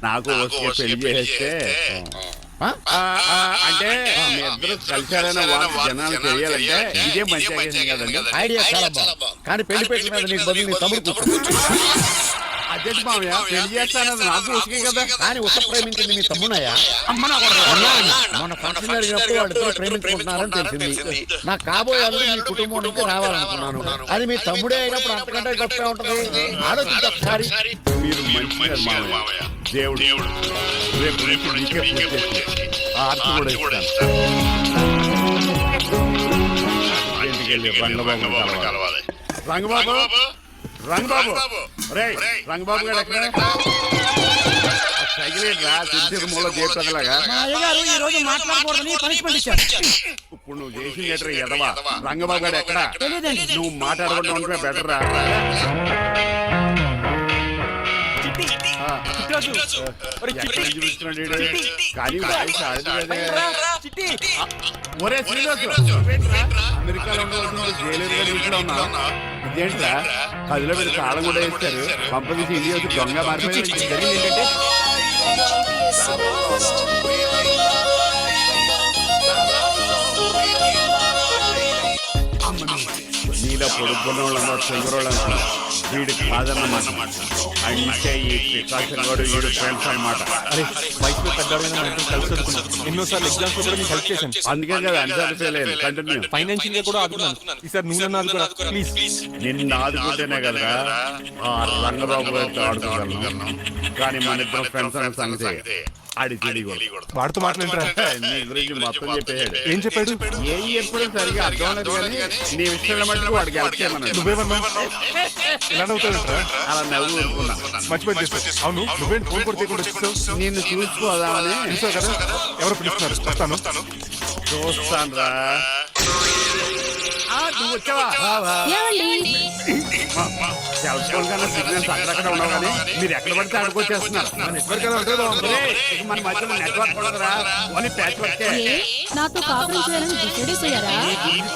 నాకు పెళ్లి చేస్తే అంటే మీ ఇద్దరు కలిసారైనా వాళ్ళు జనాలు తెలియాలంటే ఇదే మంచి కదండి. ఐడియా చాలా బాగా, కానీ పెళ్లి పెట్టిన మీద నీకు బదులు నీ తమ్ముడు అదే మామయ్య పెళ్లి చేస్తానది నాకు ఓకే కదా, కానీ ఉత్త ప్రేమించింది మీ తమ్మునయ్యా. మన ఫంక్షన్ జరిగినప్పుడు వాళ్ళిద్దరు ప్రేమించుకుంటున్నారని తెలిసింది. నాకు కాబోయే వాళ్ళు మీ కుటుంబం నుంచి రావాలనుకున్నాను. అది మీ తమ్ముడే అయినప్పుడు అంతకంటే గొప్ప ఉంటది. ఆలోచించి ఒకసారి. మీరు మంచిగా మామయ్య, దేవుడు రేపు రేపు నీకే ఆర్తి కూడా ఇస్తాను. ఇంటికి వెళ్ళి రంగబాబు కలవాలి. రంగబాబు రంగబాబు రంగబాబు గారు ఎక్కడ? ఇప్పుడు నువ్వు చేసిన ఎదవా రంగబాబు గారు ఎక్కడ? నువ్వు మాట్లాడకుండా ఉంటే బెటర్ రా. కానీ ఒరే శ్రీనివాసు, అమెరికాలో జైలు ఉన్నా ఇదేంట్రా కదిలో మీరు కాలం కూడా వేస్తారు. పంపదీసి ఇండియా వచ్చి దొంగ మారిపోయింది. జరిగింది ఏంటంటే నీలో పొడుక్కున్న వాళ్ళందరూ చెంగురోళ్ళు అనుకున్నా. వీడు కాదన్నమాట. అంటే ఈ ప్రికాషన్ కూడా వీడు ఫ్రెండ్స్ అనమాట. ఎన్నోసార్లు ఎగ్జామ్స్ కూడా మీకు హెల్ప్ చేశాను. అందుకే కదా అన్సార్ కంటిన్యూ. ఫైనాన్షియల్ గా కూడా ఆదుకున్నాను. ఈసారి నువ్వు ప్లీజ్. నిన్ను ఆదుకుంటేనే కదా ఆ రంగబాబు గారితో ఆడుకోగలను. కానీ మన ఇద్దరు ఫ్రెండ్స్ అనే సంగతి వాడితో మాట్లాడరా? నీ గురించి మొత్తం చెప్పాడు. ఏం చెప్పాడు? ఏం ఎప్పుడు సరిగా అర్థం లేదు కానీ నీ విషయంలో మటుకు వాడికి అర్థమన్నా. నువ్వేమన్నా ఇలా నవ్వుతాడంటరా? అలా నవ్వు ఊరుకున్నా. మర్చిపోయి అవును నువ్వేం ఫోన్ కొడితే కూడా వచ్చేసావు. నిన్ను చూసుకోదామని. చూసావు కదా ఎవరు పిలుస్తున్నారు? వస్తాను. చూస్తాను రా. నువ్వు వచ్చావా? సెల్ ఫోన్ కన్నా సిగ్నల్స్ అక్కడక్కడ ఉండవు కానీ మీరు ఎక్కడ పడితే అడుకొచ్చేస్తున్నారు. మన మధ్యలో నెట్వర్క్ ఉండదురా. ఓన్లీ ప్యాచ్ వర్కే.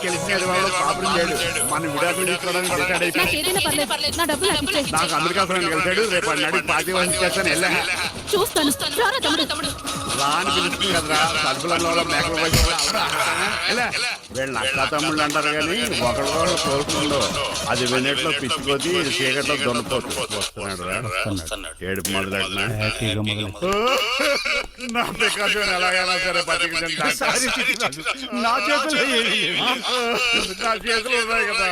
తెలిసిన వాళ్ళు కాపురం చేయడు. మన విడాకులు తీసుకోవడానికి డిసైడ్ అయిపోయి నాకు అమెరికా ఫ్రెండ్ కలిసాడు. రేపు అన్నాడు పార్టీ వాళ్ళు చేస్తాను. వెళ్ళా రాని పిలుస్తుంది కదరా. సరుకులలో మేకల వీళ్ళు అక్క తమ్ముళ్ళు అంటారు కానీ ఒకళ్ళు కోరుకుందో అది వెన్నెట్లో పిచ్చిపోతే చీకట్లో దొన్నపోతు వస్తున్నాడు రా. ఏడుపు మొదలెట్టినా నా పికాసం ఎలాగైనా సరే నా చేతులు ఉన్నాయి కదా.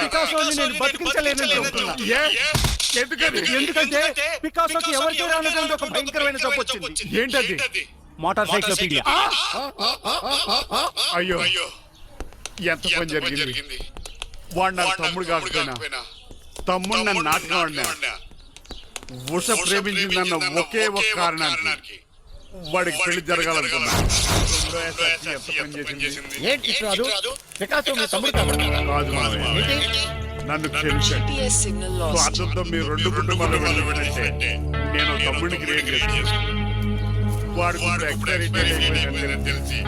ఎందుకంటే పికాసోకి ఎవరికి రానటువంటి ఒక భయంకరమైన జబ్బు వచ్చింది. ఏంటది? Motor cyclopaedia. అయ్యో ఎంత పని జరిగింది. వాడు నాకు తమ్ముడు కాకపోయినా తమ్ముడు నన్ను నాటకం ఆడినా. ఉష ప్రేమించిందన్న ఒకే ఒక కారణానికి వాడికి పెళ్లి జరగాలనుకున్నా. నన్ను క్షమించండి. స్వార్థంతో మీ రెండు కుటుంబాలు వెళ్ళబెట్టే నేను తమ్ముడికి వాడు తెలిసి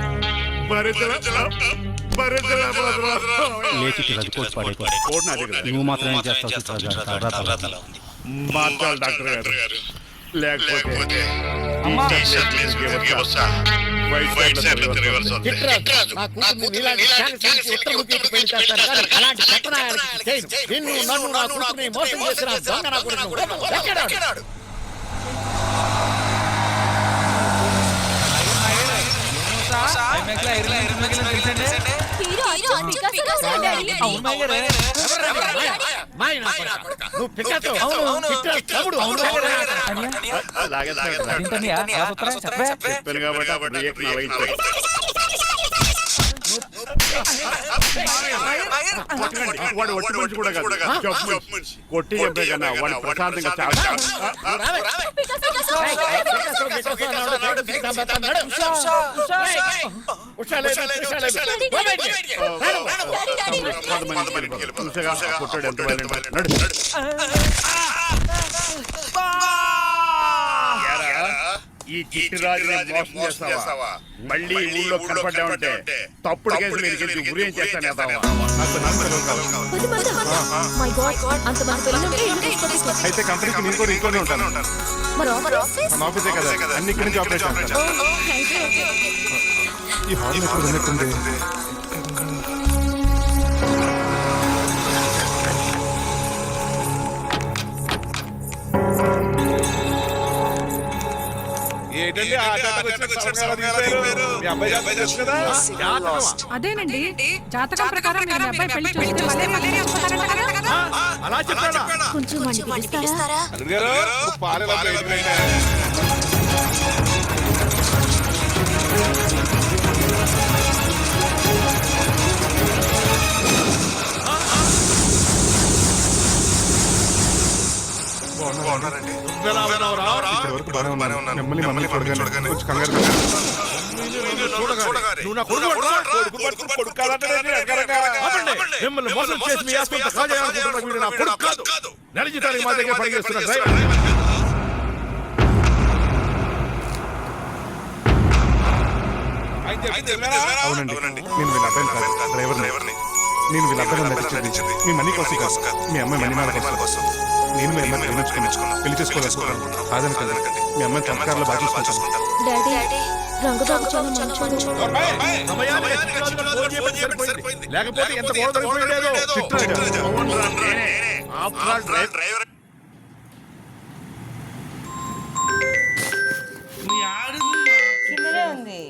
నువ్వు మాత్రం ఏం చేస్తావు? మాట్లాడు డాక్టర్ గారు. లేకపోతే వాడు ఒట్టి మనిషి కూడా కొట్టి చెప్పే కన్నా వాడు ప్రశాంతంగా కొట్టాడు. ఎంత ఈ గిట్టిరాజుని మోసం చేస్తావా? మళ్ళీ ఊళ్ళో కనపడ్డామంటే తప్పుడు కేసు మీరు గురి ఏం చేస్తాను. అయితే కంపెనీకి నేను కూడా ఇంట్లోనే ఉంటాను. మన ఆఫీసే కదా అన్ని ఇక్కడి నుంచి ఆపరేట్ చేస్తాం. ఈ హాల్ ఎప్పుడు ఉన్నట్టుంది. ఏంటండి ఆ జాతకు వచ్చిన దిగిపోయారు? మీ అబ్బాయి జాతకం తెలుసు కదా? అదేనండి జాతకం ప్రకారం మీ అబ్బాయి పెళ్లి చూస్తే మలేరియా వస్తుందట కదా. అలా చెప్పాడా? కొంచెం వండి పిలుస్తారా? అల్లుడు గారు పాలు ఎలా బయటకు బాగున్నారండి. ఇప్పటివరకు బాగానే ఉన్నాను. మిమ్మల్ని చూడగానే కొంచెం కంగారు పడ్డాను. నువ్వు నా కొడుకు కొడుకు కాదంటే మిమ్మల్ని మోసం చేసి మీ ఆస్తి కాల్ చేయాలనుకుంటున్నా. వీడు నా కొడుకు కాదు. నెల జీతానికి మా దగ్గర పనిచేస్తున్న డ్రైవర్. అవునండి, నేను వీళ్ళ అబ్బాయిని కాదు, డ్రైవర్ని. నేను వీళ్ళ అబ్బాయిని నటించింది మీ మనీ కోసం కాదు, మీ అమ్మాయి మనీ కోసం. నేను మీ అమ్మాయిని ప్రేమించుకున్నాను, పెళ్లి చేసుకోవాలనుకుంటున్నాను. కాదనకండి, మీ అమ్మాయి సంస్కారాలు బాగా చూసుకుంటాను. డాడీ రంగబాబు చాలా మంచోడు. లేకపోతే ఎంత గొడవ డ్రైవర్ కిందనే ఉంది.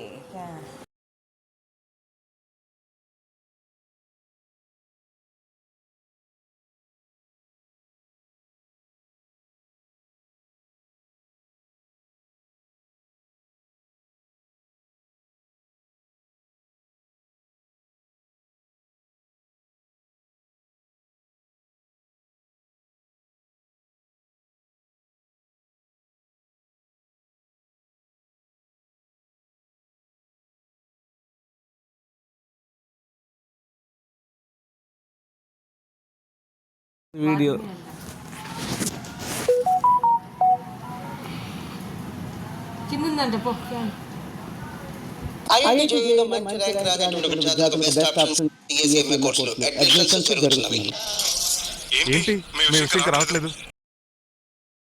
వీడియో కిందంట పో. ఐఐటి జేఈలో మంచి ర్యాంక్ రాజేటువంటి విద్యార్థులకు బెస్ట్ ఆప్షన్ ఈఎస్ఎంఏ కోర్సులో అడ్మిషన్స్ జరుగుతున్నాయి. ఏంటి మేము ఇంకా రావట్లేదు?